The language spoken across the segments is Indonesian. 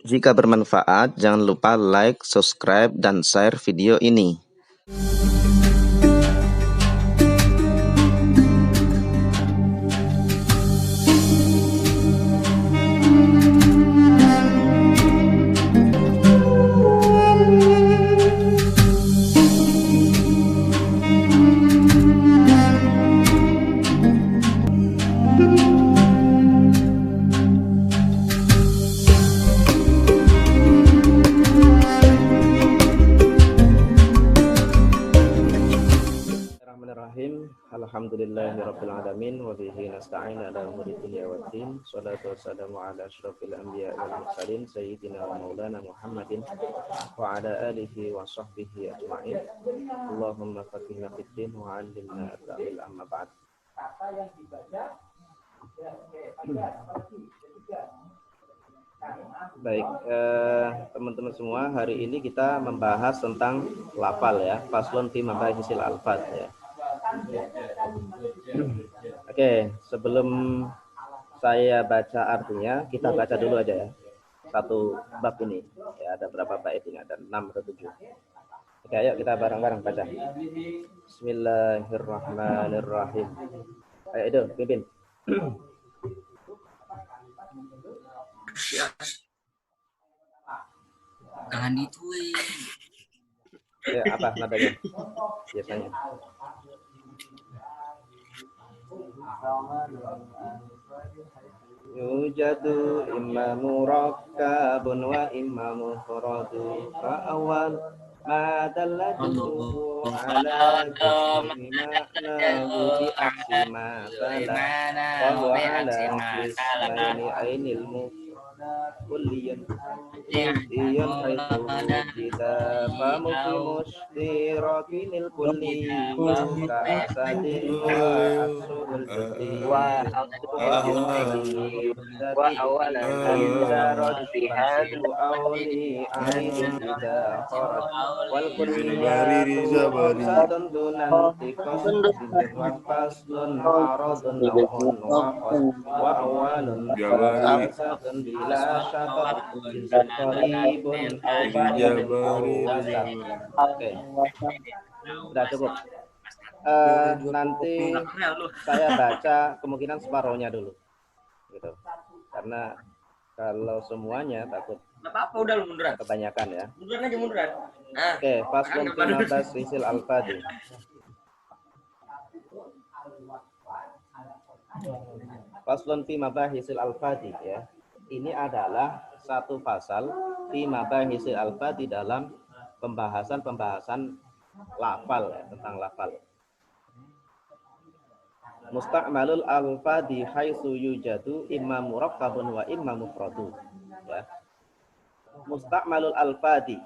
Jika bermanfaat, jangan lupa like, subscribe, dan share video ini. Bismillahirrahmanirrahim. Alhamdulillahirabbil alamin wa bihi nasta'in ala umuri dunya waddin. Shalatu wassalamu ala asyrofil anbiya wal mursalin sayyidina wa maulana Muhammadin wa ala alihi wa sahbihi ajma'in. Allahumma faqihna fid din wa 'allimna at-ta'wil amma ba'd. Baik, teman-teman semua, hari ini kita membahas tentang lafal ya, faslun fi mabahisil alfaz ya. Oke, sebelum saya baca artinya, kita baca dulu aja ya. Satu bab ini. Ya, ada berapa bait ini? Ada 6 atau 7. Oke, ayo kita bareng-bareng baca. Bismillahirrahmanirrahim. Ayo itu, pimpin. Jangan dituin. Ya, apa nadanya? Biasanya. Yujadu imma murakkabun wa imma mufradu fa awal ma dallatu ala kasmi ma'nahu bi aksima fala wa huwa ala kismani ainil kulliyan iyan haitu kita famukimus dirakinil kulli ka'asadin wa aksuhul jati wa awalan al-darajihadu awli aidin ida kharat wal kulliyatu qamsatun dunan tiqasun wafaslun aradun awhun wa awalun khamsatun bila syatat qaribun Oke, sudah cukup. Nanti saya baca kemungkinan separuhnya dulu, gitu. Karena kalau semuanya takut. Apa-apa, udah lu munduran. Kebanyakan ya. Munduran aja munduran. Oke, faslun fi mabahisil alfadhi. Faslun fi mabahisil alfadhi ya. Ini adalah satu pasal fi mabahisil alfadhi dalam pembahasan lafal ya, tentang lafal. Musta'malul alfadhi haitsu yujadu imma murakkabun wa imma mufradu ya. Musta'malul alfadhi.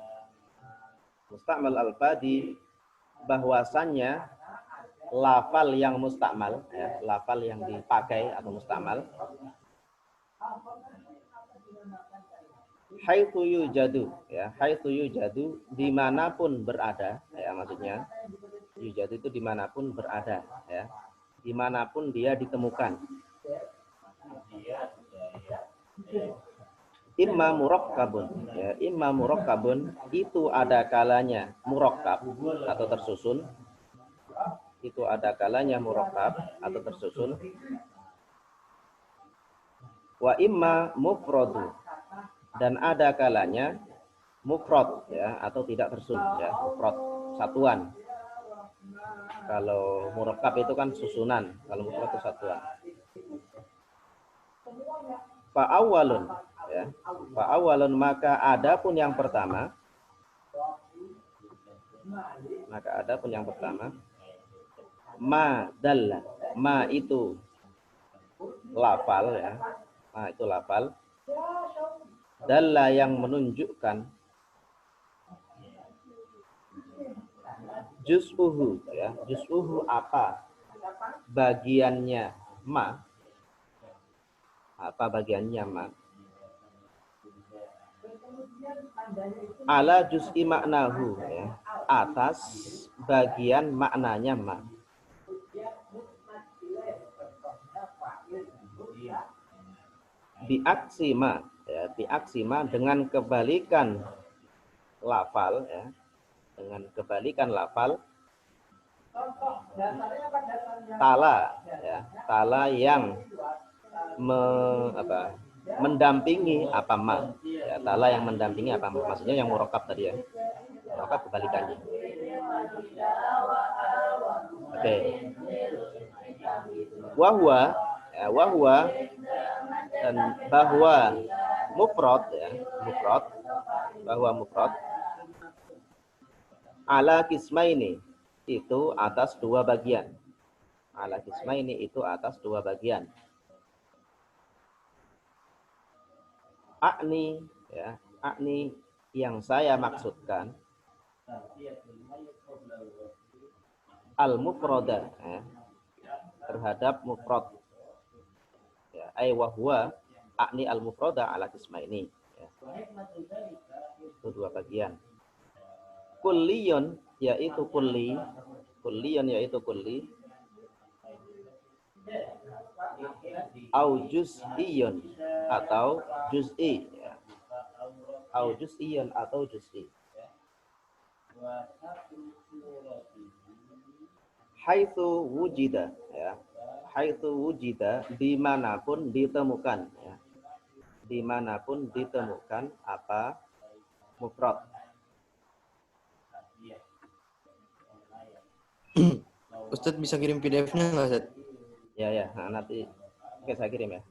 Musta'mal alfadhi bahwasannya lafal yang mustakmal ya, lafal yang dipakai atau mustakmal haitsu yujadu ya, haitsu yujadu dimanapun berada ya, maksudnya yujadu itu dimanapun berada ya, dimanapun dia ditemukan. Imma murakkabun ya, imma murakkabun itu ada kalanya murakkab atau tersusun, itu ada kalanya murakkab atau tersusun. Wa imma mufradu, dan ada kalanya mufrad ya, atau tidak tersusun ya, mufrad satuan. Kalau murakkab itu kan susunan, kalau mufrad itu satuan. Fa awwalun ya, fa awwalun maka adapun yang pertama, ma dalla, ma itu lafal ya, ma itu lafal, dalla yang menunjukkan, juz'uhu ya, juz'uhu apa bagiannya ma, apa bagiannya ma, ala juz'i maknahu ya, atas bagian maknanya ma. Biaksi ma ya, ya, biaksima dengan kebalikan lafal ya, dengan kebalikan lafal tala ya, tala yang mendampingi apa ma ya, tala yang mendampingi apa ma, maksudnya yang murokab tadi ya, murokab kebalikannya. Oke. Wahwa ya, wahwa dan bahwa mufrad ya, mufrad, bahwa mufrad ala kismaini itu atas dua bagian. Ala kismaini itu atas dua bagian. Akni ya, akni yang saya maksudkan al mufrada ya, terhadap mufrad ya, ay wahwa akni al mufrada ala kismaini ya. Itu dua bagian. Kulliyun yaitu kulli, kulliyun yaitu kulli, au juz'iyun atau juz'i ya. Au juz'iyun atau juz'i. Haitsu wujida ya. Haitsu wujida dimanapun ditemukan ya. Dimanapun ditemukan apa mufrad. Ustadz bisa kirim PDF-nya nggak, Ustadz? Ya, nah, nanti oke saya kirim ya.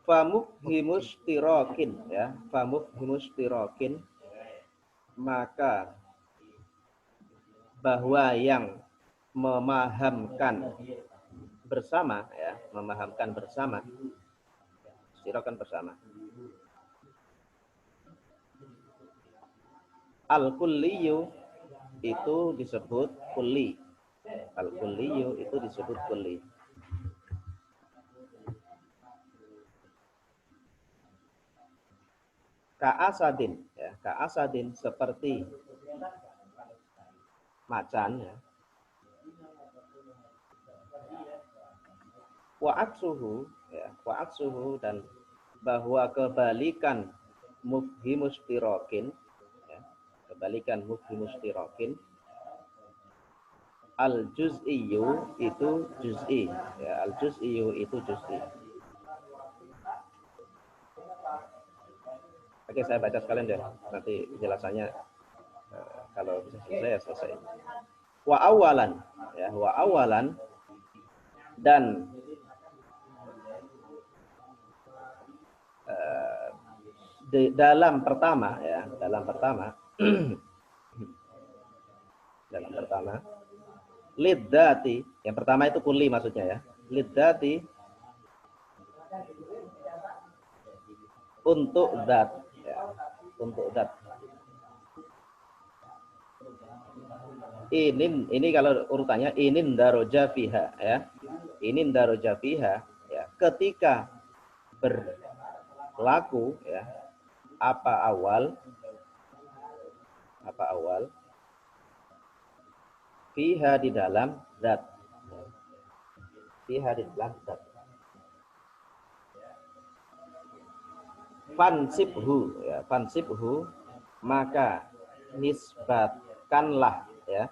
Famufhimus tirokin ya, famufhimus tirokin, maka bahwa yang memahamkan bersama ya, memahamkan bersama, tirokan bersama. Al-kulliyu itu disebut kulli. Al-kulliyu itu disebut kulli. Ka'asadin ya, ka'asadin seperti macan ya. Wa'aksuhu ya, wa'aksuhu dan bahwa kebalikan mufhimus tirokin ya, kebalikan mufhimus tirokin al-juz'iyyu itu juz'i ya, al-juz'iyyu itu juz'i. Oke, saya baca sekalian deh, nanti penjelasannya kalau bisa selesai ya selesai. Wa awalan ya, wa awalan dan dalam pertama ya, dalam pertama dalam pertama lidzati, yang pertama itu kulli maksudnya ya, lidzati untuk zat ya, untuk zat. Ini kalau urutannya inin daroja fiha ya, inin daroja fiha ya, ketika berlaku ya apa awal fiha di dalam zat, fiha di dalam zat. Fansibhu ya, fansibhu maka nisbatkanlah ya,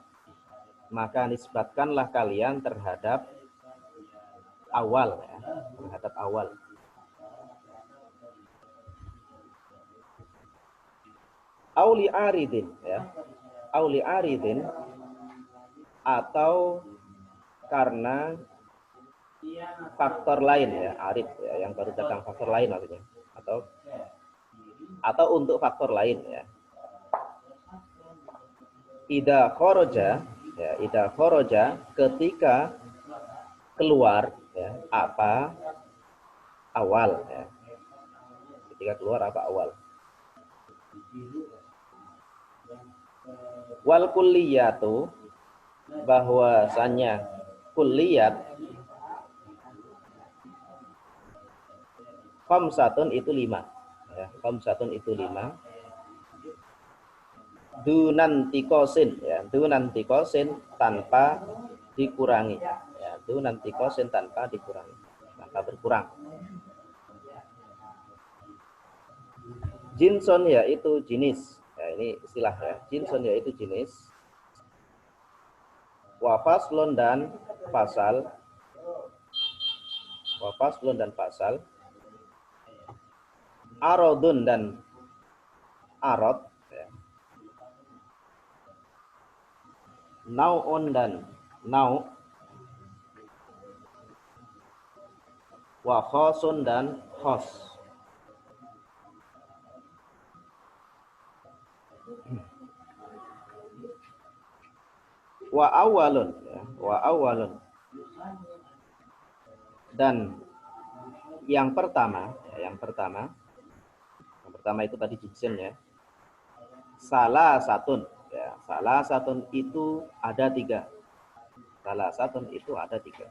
maka nisbatkanlah kalian terhadap awal ya, terhadap awal. Auli aridin ya, auli aridin atau karena faktor lain ya, arid ya, yang baru datang, faktor lain maksudnya, atau untuk faktor lain ya. Ida khoroja ya, ida khoroja ketika keluar ya apa awal ya, ketika keluar apa awal. Wal kulliyatu bahwasanya kulliyat khamsatun itu 5 ya, khamsatun itu 5 dunan tikosin ya, dunan tikosin tanpa dikurangi ya, dunan tikosin tanpa dikurangi, tanpa berkurang. Jinson yaitu jenis. Ya, ini istilah ya. Jinson yaitu jenis. Wa faslun dan pasal. Wa faslun dan pasal. Arodun dan arod. Ya. Nau'un dan nau'. Wa khosun dan khos. Wa awalun, ya. Wa awalun. Dan yang pertama, ya, yang pertama itu tadi jinsin ya. Salah satun, ya. Salah satun itu ada 3. Salah satun itu ada 3.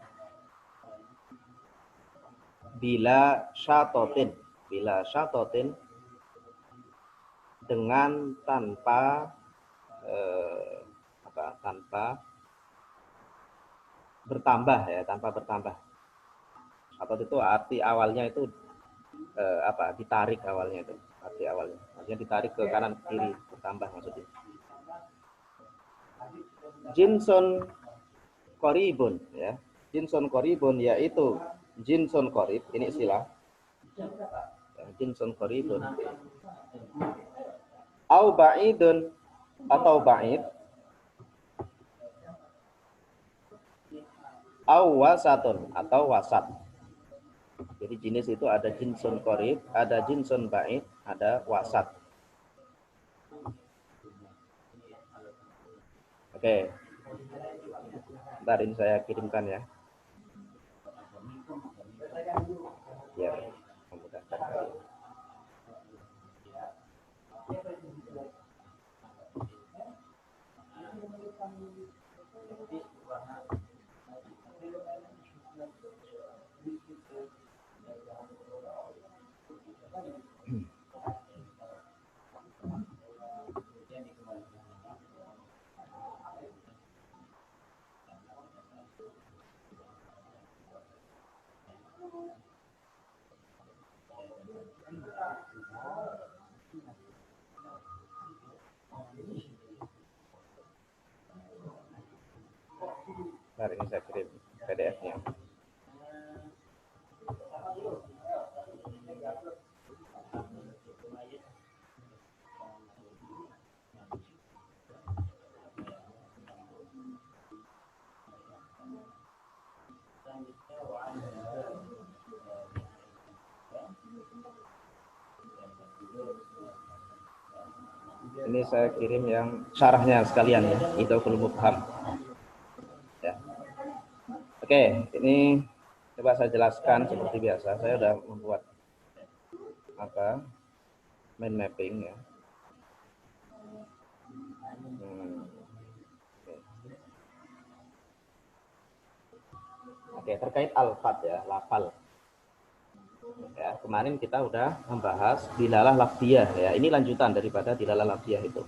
Bila syatotin dengan tanpa tanpa bertambah ya, tanpa bertambah. Atau itu arti awalnya itu ditarik awalnya itu, arti awalnya. Artinya ditarik ke kanan ke kiri, bertambah maksudnya. Jinson koribun ya. Jinson koribun yaitu jinson korib, ini istilah. Jinson koribun. Au ba'idun atau ba'id. Au wasatun atau wasat. Jadi jenis itu ada jinsun korib, ada jinsun ba'id, ada wasat. Oke. Ntar ini saya kirimkan ya. Ya, memudahkan kalian. Hari ini saya kirim PDF-nya. Ini saya kirim yang syarahnya sekalian ya, Idhoful Mubham. Ya. Oke, ini coba saya jelaskan seperti biasa. Saya sudah membuat mind mapping ya. Oke, terkait alfat ya, lafal. Ya, kemarin kita udah membahas dilalah lafziyah ya. Ini lanjutan daripada dilalah lafziyah itu.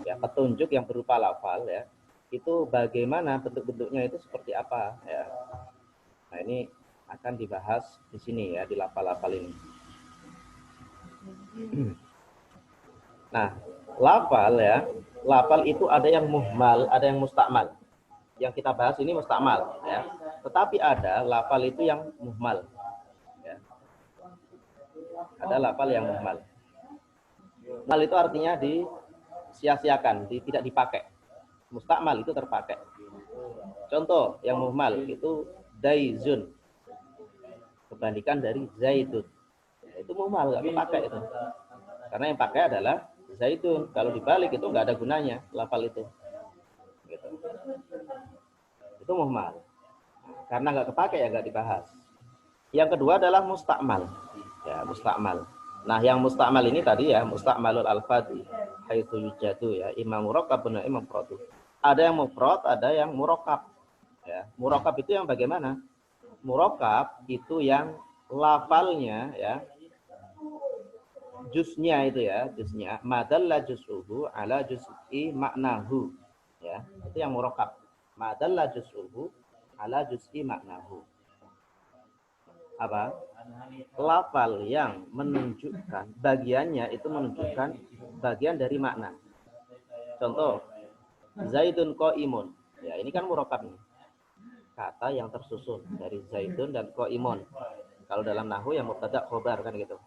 Ya, petunjuk yang berupa lafal ya. Itu bagaimana bentuk-bentuknya itu seperti apa ya. Nah, ini akan dibahas di sini ya, di lafal-lafal ini. Nah, lafal ya, lafal itu ada yang muhmal, ada yang mustakmal. Yang kita bahas ini mustakmal ya. Tetapi ada lafal itu yang muhmal. Ya. Ada lafal yang muhmal. Muhmal itu artinya disia-siakan, tidak dipakai. Mustakmal itu terpakai. Contoh yang muhmal itu daizun. Kebalikan dari zaidun. Itu muhmal, nggak dipakai itu. Karena yang pakai adalah zaitun. Kalau dibalik itu nggak ada gunanya lafal itu. Gitu. Itu muhmal. Karena nggak kepakai ya nggak dibahas. Yang kedua adalah mustakmal. Ya, mustakmal. Nah, yang mustakmal ini tadi ya, mustakmalul alfadhi haitsu yujadu ya, imam murakkab dan imam mufrad. Ada yang mufrad, ada yang murakkab. Ya, murakkab itu yang bagaimana? Murakkab itu yang lafalnya ya, juznya itu ya, juznya madalla juz'uhu ala juz'i maknahu. Ya, itu yang murakkab. Madalla juz'uhu ala juz'i maknahu. Apa? lafal yang menunjukkan bagiannya itu menunjukkan bagian dari makna. Contoh, Zaidun qaimun. Ya, ini kan murakkab nih. Kata yang tersusun dari Zaidun dan qaimun. Kalau dalam nahwu yang mubtada khobar kan gitu.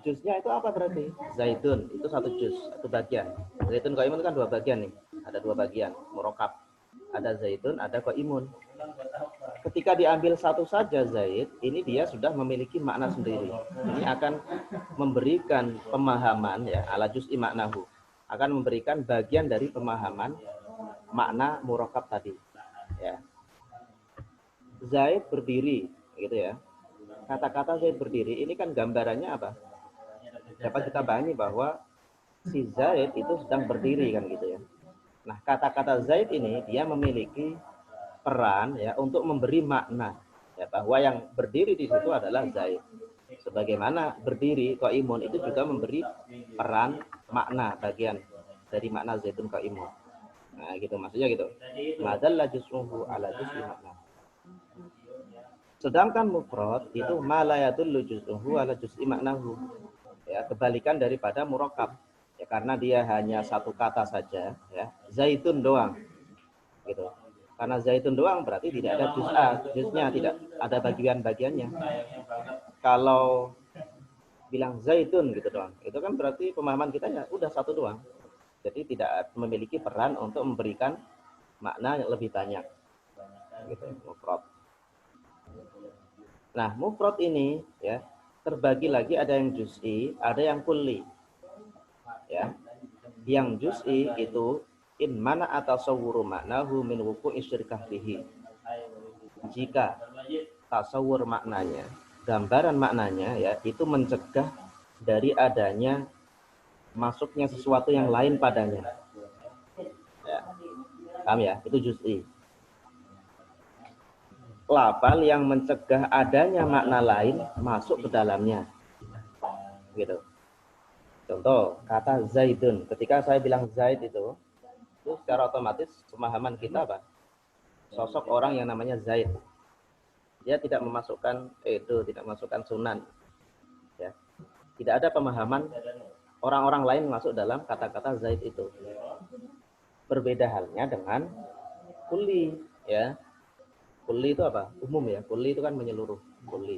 Juznya itu apa berarti? Zaidun itu satu juz, satu bagian. Zaidun qaimun itu kan dua bagian nih. Ada dua bagian murakkab. Ada Zaidun, ada qaimun. Ketika diambil satu saja Zaid, ini dia sudah memiliki makna sendiri. Ini akan memberikan pemahaman ya ala juz'i maknahu. Akan memberikan bagian dari pemahaman makna murakkab tadi. Ya. Zaid berdiri, gitu ya. Kata-kata Zaid berdiri ini kan gambarannya apa? Dapat kita pahami bahwa si Zaid itu sedang berdiri kan gitu ya. Nah, kata-kata Zaid ini dia memiliki peran ya untuk memberi makna ya bahwa yang berdiri di situ adalah Zaid. Sebagaimana berdiri qaimun itu juga memberi peran makna bagian dari makna Zaidun qaimun. Nah, gitu maksudnya gitu. Madalla juz'uhu ala juz'i makna. Sedangkan mufrad itu ma la yadullu juz'uhu ala juz'i maknahu. Ya, kebalikan daripada murakkab. Ya, karena dia hanya satu kata saja ya. Zaitun doang. Gitu. Karena zaitun doang berarti tidak ada juz'nya tidak ada bagian-bagiannya. Kalau bilang zaitun gitu doang, itu kan berarti pemahaman kita ya udah satu doang. Jadi tidak memiliki peran untuk memberikan makna yang lebih banyak. Gitu, mufrad. Nah, mufrad ini ya terbagi lagi ada yang juz'i, ada yang kulli. Ya. Yang juz'i itu in mana atasawwuru maknahu min wuqu'i syirkah bihi. Jika tasawur maknanya, gambaran maknanya ya itu mencegah dari adanya masuknya sesuatu yang lain padanya. Ya. Paham ya? Itu juz'i. Lafal yang mencegah adanya makna lain masuk ke dalamnya. Gitu. Contoh, kata Zaidun. Ketika saya bilang Zaid itu secara otomatis pemahaman kita apa? Sosok orang yang namanya Zaid. Dia tidak memasukkan edo, tidak memasukkan sunan. Ya. Tidak ada pemahaman orang-orang lain masuk dalam kata-kata Zaid itu. Berbeda halnya dengan kulli, ya. Kulli itu apa? Umum ya. Kulli itu kan menyeluruh. Kulli.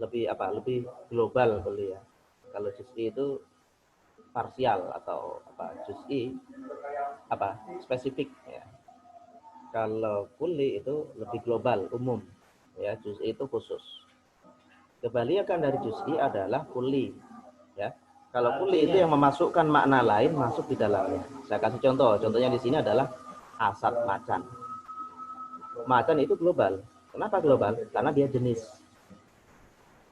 Lebih apa? Lebih global kulli ya. Kalau juz'i itu parsial atau apa? Juz'i apa? Spesifik ya. Kalau kulli itu lebih global, umum. Ya, juz'i itu khusus. Kebalikan dari juz'i adalah kulli. Ya. Kalau kulli itu yang memasukkan makna lain masuk di dalamnya. Saya kasih contoh. Contohnya di sini adalah asad macan. Macan itu global. Kenapa global? Karena dia jenis.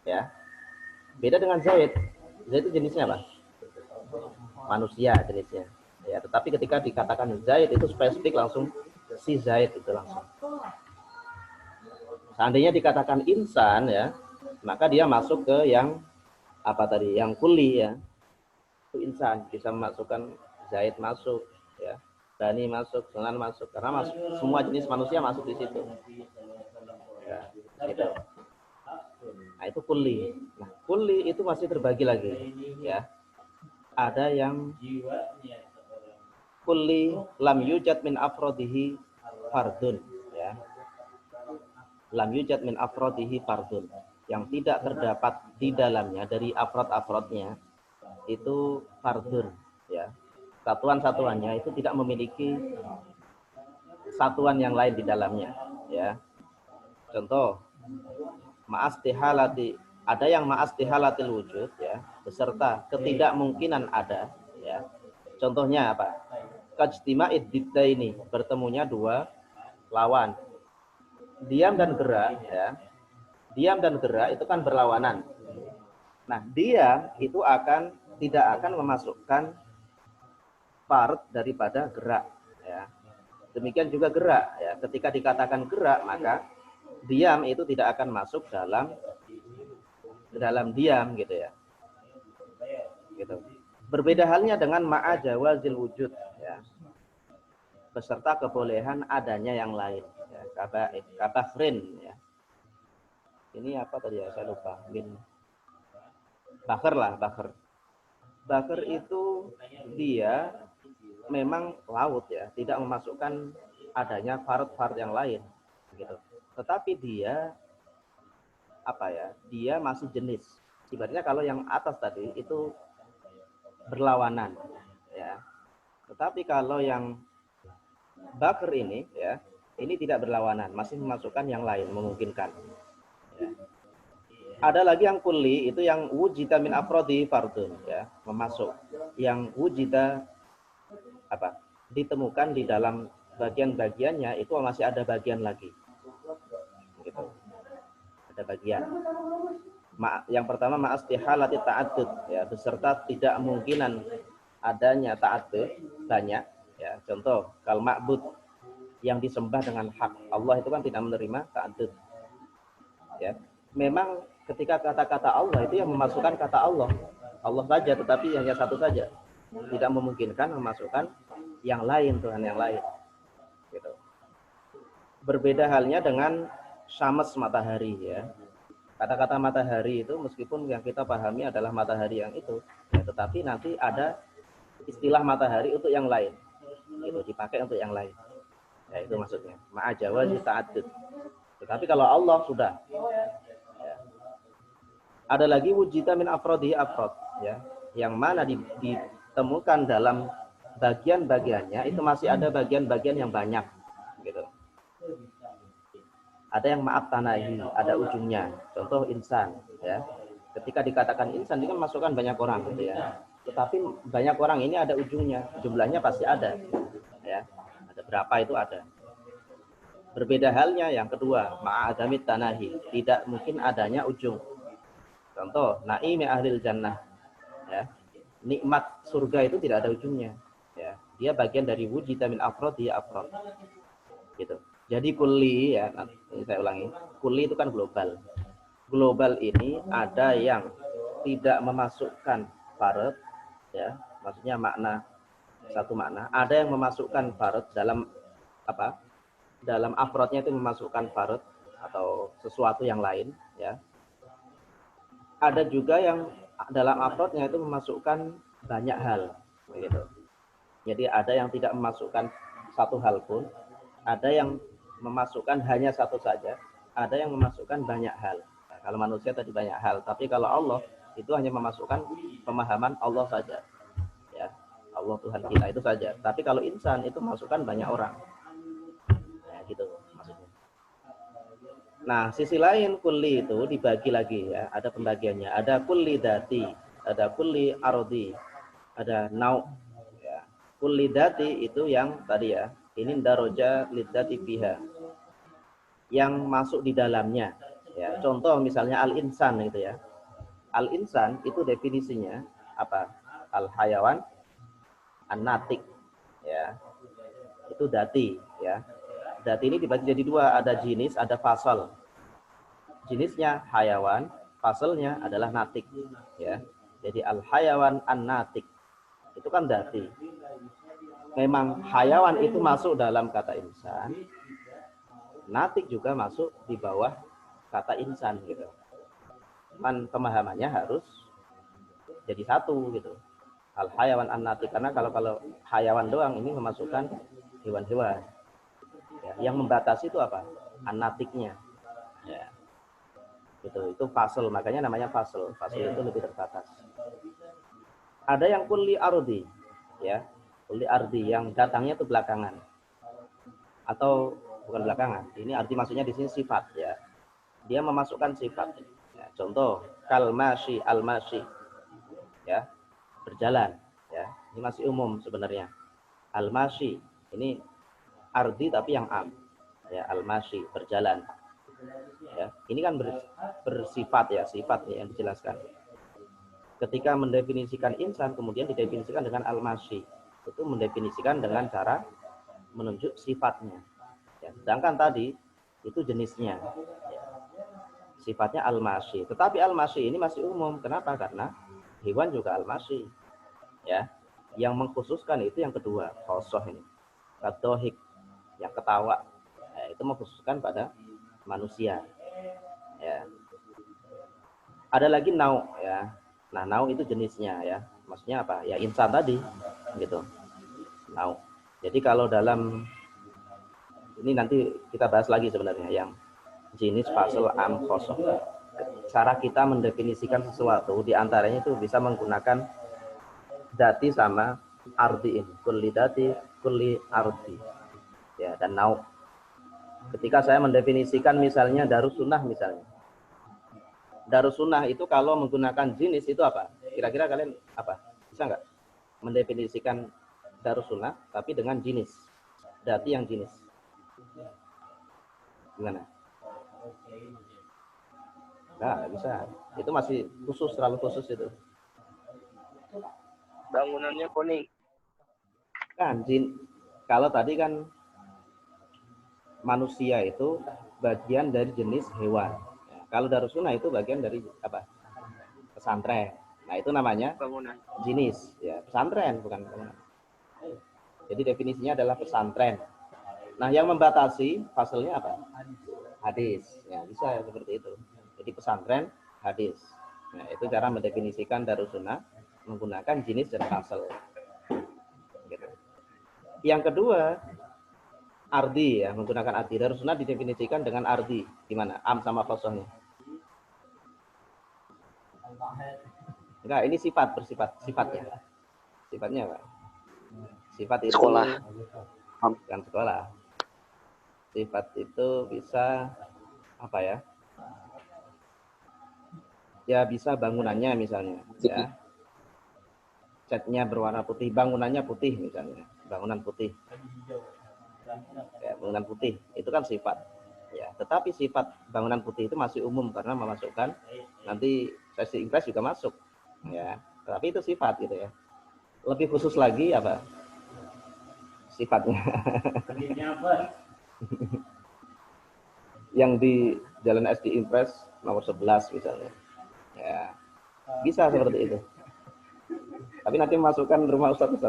Ya. Beda dengan Zaid. Zaid itu jenisnya apa? Manusia jenisnya. Ya, tetapi ketika dikatakan Zaid itu spesifik langsung si Zaid itu langsung. Seandainya dikatakan insan ya, maka dia masuk ke yang apa tadi? Yang kulli ya. Itu insan bisa memasukkan Zaid masuk ya. Bani masuk, Sunan masuk karena masuk, semua jenis manusia masuk di situ. Ya, gitu. Nah, itu kulli. Nah, kulli itu masih terbagi lagi ya. Ada yang kulli lam yujad min afrodihi fardun ya. Lam yujad min afrodihi fardun. Yang tidak terdapat di dalamnya dari afrod-afrodnya itu fardun ya. Satuan-satuannya itu tidak memiliki satuan yang lain di dalamnya ya. Contoh ma'astihalati, ada yang ma'astihalatil wujud ya, beserta ketidakmungkinan ada ya. Contohnya apa? Kajtima'id diddaini, bertemunya dua lawan. Diam dan gerak ya. Diam dan gerak itu kan berlawanan. Nah, diam itu tidak akan memasukkan part daripada gerak ya. Demikian juga gerak ya. Ketika dikatakan gerak maka diam itu tidak akan masuk dalam diam gitu ya. Gitu. Berbeda halnya dengan ma'a jawazil wujud ya. Beserta kebolehan adanya yang lain ya. Kabahrin ya. Ini apa tadi ya? Saya lupa. Bakar lah, bakar. Bakar itu dia memang laut ya, tidak memasukkan adanya farad-farad yang lain gitu. Tetapi dia apa ya? Dia masih jenis. Ibaratnya kalau yang atas tadi itu berlawanan ya. Tetapi kalau yang bakar ini ya, ini tidak berlawanan, masih memasukkan yang lain, memungkinkan. Ya. Ada lagi yang kulli, itu yang wujida min afrodi fardun ya, memasuk. Yang wujida apa? Ditemukan di dalam bagian-bagiannya itu masih ada bagian lagi. Gitu. Ada bagian. Yang pertama ma'astihalati ta'addud ya, beserta tidak mungkinan adanya ta'addud banyak ya. Contoh, kal ma'bud yang disembah dengan hak. Allah itu kan tidak menerima ta'addud. Ya. Memang ketika kata-kata Allah itu yang memasukkan kata Allah. Allah saja, tetapi hanya satu saja. Tidak memungkinkan memasukkan yang lain, Tuhan yang lain. Gitu. Berbeda halnya dengan syams, matahari ya. Kata-kata matahari itu meskipun yang kita pahami adalah matahari yang itu, ya, tetapi nanti ada istilah matahari untuk yang lain. Itu dipakai untuk yang lain. Ya, itu maksudnya. Ma'ajawazi ta'addud. Tetapi kalau Allah sudah. Ya. Ada lagi wujita min afrodihi afrod. Ya. Yang mana ditemukan dalam bagian-bagiannya itu masih ada bagian-bagian yang banyak. Gitu. Ada yang maaf tanahi, ada ujungnya. Contoh insan. Ya. Ketika dikatakan insan, ini kan masukkan banyak orang. Gitu ya. Tetapi banyak orang ini ada ujungnya. Jumlahnya pasti ada. Ya. Ada berapa itu ada. Berbeda halnya yang kedua, ma'adamit tanahi, tidak mungkin adanya ujung. Contoh, naimi ahlil jannah. Ya. Nikmat surga itu tidak ada ujungnya. Ya. Dia bagian dari wujida min afrodi afrod. Gitu. Jadi kulli ya, ini saya ulangi. Kulli itu kan global. Global ini ada yang tidak memasukkan farad, ya, maksudnya makna satu makna. Ada yang memasukkan farad dalam apa? Dalam afrodnya itu memasukkan farad atau sesuatu yang lain, ya. Ada juga yang dalam afrodnya itu memasukkan banyak hal, begitu. Jadi ada yang tidak memasukkan satu hal pun, ada yang memasukkan hanya satu saja, ada yang memasukkan banyak hal. Nah, kalau manusia tadi banyak hal, tapi kalau Allah itu hanya memasukkan pemahaman Allah saja. Ya, Allah Tuhan kita itu saja. Tapi kalau insan itu memasukkan banyak orang. Ya, gitu maksudnya. Nah, sisi lain kulli itu dibagi lagi ya, ada pembagiannya. Ada kulli dati, ada kulli arodi, ada nau. Ya. Kulli dati itu yang tadi ya, ini daroja lidati biha. Yang masuk di dalamnya. Ya, contoh misalnya al-insan gitu ya. Al-insan itu definisinya apa? Al-hayawan an-natik. Ya. Itu dati ya. Dati ini dibagi jadi dua, ada jenis, ada fasal. Jenisnya hayawan, fasalnya adalah natik ya. Jadi al-hayawan an-natik. Itu kan dati. Memang hayawan itu masuk dalam kata insan. Natik juga masuk di bawah kata insan gitu. Cuman pemahamannya harus jadi satu gitu. Al hayawan an natik, karena kalau hayawan doang ini memasukkan hewan-hewan. Ya, yang membatasi itu apa? An natiknya. Ya. Itu fasal, makanya namanya fasal. Fasal itu lebih terbatas. Ada yang kulli ardi ya. Kulli ardi yang datangnya itu belakangan. Atau bukan belakangan. Ini arti maksudnya di sini sifat ya. Dia memasukkan sifat. Ya, contoh kalmashi almashi ya, berjalan ya. Ini masih umum sebenarnya. Almashi ini ardi tapi yang am. Ya, almashi berjalan. Ya, ini kan bersifat ya, sifat ya, yang dijelaskan. Ketika mendefinisikan insan kemudian didefinisikan dengan almashi. Itu mendefinisikan dengan cara menunjuk sifatnya. Ya, sedangkan tadi itu jenisnya. Ya. Sifatnya al-masyi. Tetapi al-masyi ini masih umum. Kenapa? Karena hewan juga al-masyi. Ya. Yang mengkhususkan itu yang kedua, khosoh ini. Kadohik, yang ketawa. Ya, itu mengkhususkan pada manusia. Ya. Ada lagi nau ya. Nah, nau itu jenisnya ya. Maksudnya apa? Ya insan tadi gitu. Nau. Jadi kalau dalam ini nanti kita bahas lagi sebenarnya yang jenis, fasal, am, khosoh. Cara kita mendefinisikan sesuatu diantaranya itu bisa menggunakan dati sama ardi ini. Kulli dati, kulli ardi. Ya, dan nau. Ketika saya mendefinisikan misalnya Darussunnah misalnya. Darussunnah itu kalau menggunakan jenis itu apa? Kira-kira kalian apa? Bisa nggak mendefinisikan Darussunnah tapi dengan jenis? Dati yang jenis. Gimana? Nggak bisa. Itu masih khusus, terlalu khusus itu. Bangunannya kuning. Kan jin. Kalau tadi kan manusia itu bagian dari jenis hewan. Ya, kalau Darussunnah itu bagian dari apa? Pesantren. Nah, itu namanya Bangunan. jenis. Ya, pesantren bukan bangunan. Jadi definisinya adalah pesantren. Nah, yang membatasi fasalnya apa? Hadis. Ya, bisa ya, seperti itu. Jadi pesantren, hadis. Nah, itu cara mendefinisikan Darussunnah menggunakan jenis dan fasal. Gitu. Yang kedua, ardi ya, menggunakan ardi. Darussunnah didefinisikan dengan ardi. Gimana? Am sama khosohnya. Enggak, ini sifat, bersifat. Sifatnya. Sifatnya apa? Sifat itu Sekolah. bukan sekolah. Sifat itu bisa apa ya? Ya bisa bangunannya misalnya. Ya. Catnya berwarna putih, bangunannya putih misalnya. Bangunan putih. Ya, bangunan putih itu kan sifat. Ya, tetapi sifat bangunan putih itu masih umum karena memasukkan nanti sesi impress juga masuk. Ya, tapi itu sifat gitu ya. Lebih khusus lagi apa? Sifatnya. Yang di Jalan SD Impress nomor 11 misalnya. Ya, bisa seperti itu. Tapi nanti masukkan rumah Ustadz.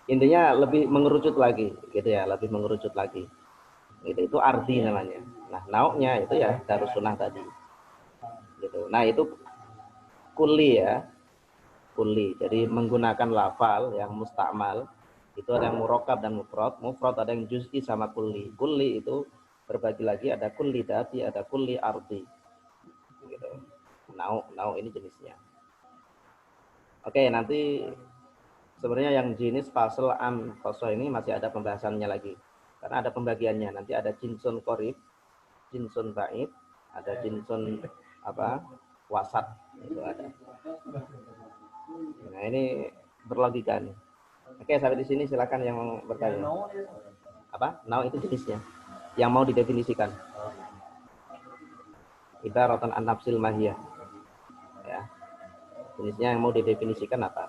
Intinya lebih mengerucut lagi, gitu ya, lebih mengerucut lagi. Itu arti namanya. Nah, nauknya itu ya Darussunnah tadi. Gitu. Nah, itu kulli ya. Kulli. Jadi menggunakan lafal yang mustakmal. Itu ada yang murakkab dan mufrad. Mufrad ada yang juz'i sama kulli. Kulli itu berbagi lagi, ada kulli dati, ada kulli ardi. Gitu. Nau ini jenisnya. Oke, nanti sebenarnya yang jenis fasal am khosoh ini masih ada pembahasannya lagi. Karena ada pembagiannya. Nanti ada jinsun qorib, jinsun ba'id, ada jinsun apa? Wasat itu ada. Nah, ini berlogika nih. Oke, sampai di sini silakan yang mau bertanya. Apa? Nau itu jenisnya. Yang mau didefinisikan. Ibaratan an-nafsil mahiyah. Ya. Jenisnya yang mau didefinisikan apa?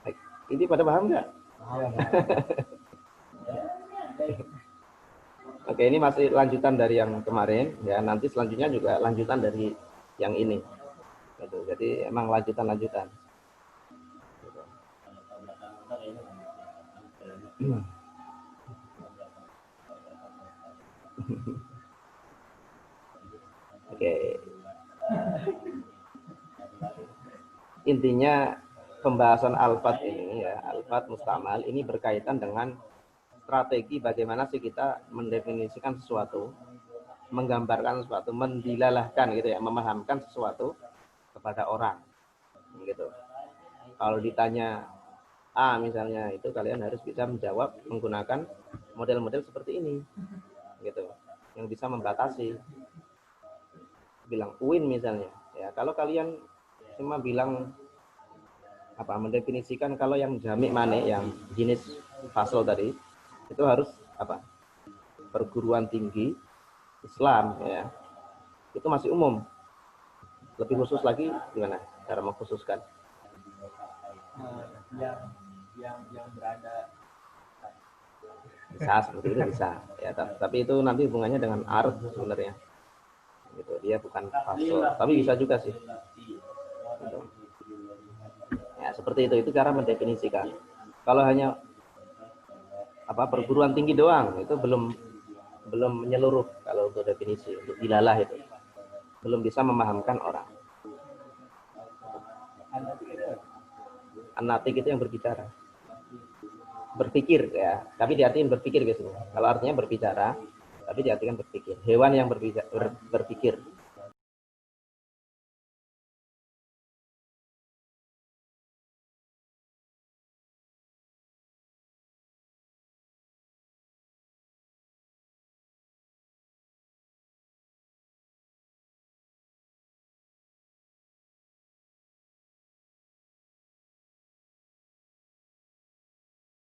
Baik. Ini pada paham nggak? Oke, ini masih lanjutan dari yang kemarin ya. Nanti selanjutnya juga lanjutan dari yang ini. Gitu. Jadi emang lanjutan-lanjutan. Gitu. Oke. Intinya pembahasan al-fat ini ya, al-fat mustamal ini berkaitan dengan strategi bagaimana sih kita mendefinisikan sesuatu, menggambarkan sesuatu, mendilalahkan gitu ya, memahamkan sesuatu kepada orang. Gitu. Kalau ditanya A misalnya, itu kalian harus bisa menjawab menggunakan model-model seperti ini. Gitu. Yang bisa membatasi. Bilang Uin misalnya, ya kalau kalian cuma bilang apa mendefinisikan kalau yang jamik mane yang jenis fasal tadi itu harus apa perguruan tinggi Islam ya itu masih umum. Lebih khusus lagi gimana cara mengkhususkan yang berada bisa seperti itu bisa ya tapi itu nanti hubungannya dengan ard sebenarnya gitu dia bukan fasal tapi bisa juga sih gitu. Ya, seperti itu cara mendefinisikan. Kalau hanya perguruan tinggi doang, itu belum menyeluruh kalau untuk definisi. Untuk dilalah itu belum bisa memahamkan orang. Anatik itu yang berbicara, berpikir ya, tapi diartikan berpikir biasanya. Kalau artinya berbicara, tapi diartikan berpikir. Hewan yang berpikir.